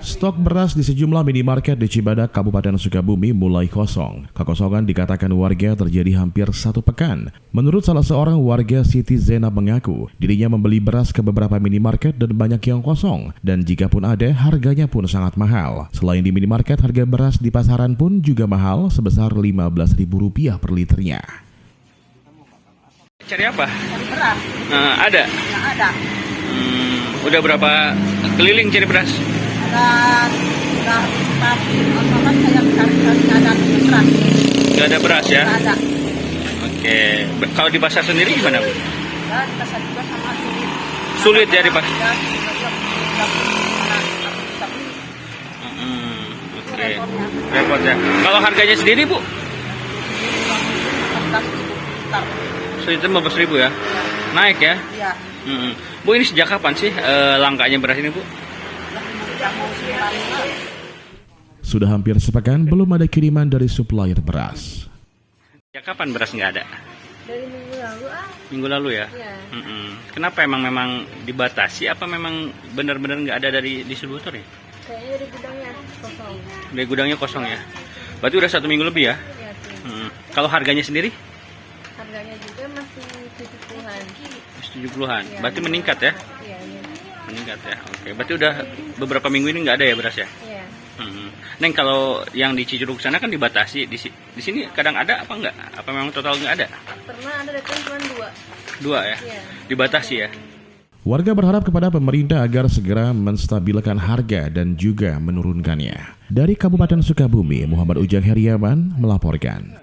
Stok beras di sejumlah minimarket di Cibadak, Kabupaten Sukabumi mulai kosong. Kekosongan dikatakan warga terjadi hampir 1 pekan. Menurut salah seorang warga, Siti Zainab mengaku dirinya membeli beras ke beberapa minimarket dan banyak yang kosong. Dan jika pun ada, harganya pun sangat mahal. Selain di minimarket, harga beras di pasaran pun juga mahal sebesar Rp15.000 per liternya. Cari apa? Cari beras. Ada? Nggak ada. Udah berapa keliling cari beras? Udah apa saya cari ada beras. Gak ada beras ya? Nggak ada. Oke. Kalau di pasar sendiri gimana, Bu? Ya, di pasar juga sama sulit. Sulit ya di pasar? Ya, bisa beli. Oke. Repot ya. Kalau harganya sendiri, Bu? 15.000 Sekitar 15.000 ya? Naik ya? Iya. Bu, ini sejak kapan sih langkanya beras ini, Bu? Sudah hampir sepekan belum ada kiriman dari supplier beras. Sejak kapan beras nggak ada? Dari minggu lalu Minggu lalu ya? Iya. Kenapa memang dibatasi? Apa memang benar-benar nggak ada dari distributor ya? Kayaknya dari gudangnya kosong. Dari gudangnya kosong ya? Berarti udah 1 minggu lebih ya? Iya. Kalau harganya sendiri? Harganya juga masih 70-an. 70-an. Iya. Berarti meningkat ya? Iya. Meningkat ya. Oke. Berarti udah beberapa minggu ini nggak ada ya beras ya? Iya. Neng, kalau yang di Cicurug sana kan dibatasi. Di sini kadang ada apa enggak? Apa memang total nggak ada? Pernah ada datang cuma 2. 2 ya? Iya. Dibatasi ya? Warga berharap kepada pemerintah agar segera menstabilkan harga dan juga menurunkannya. Dari Kabupaten Sukabumi, Muhammad Ujang Heriawan melaporkan.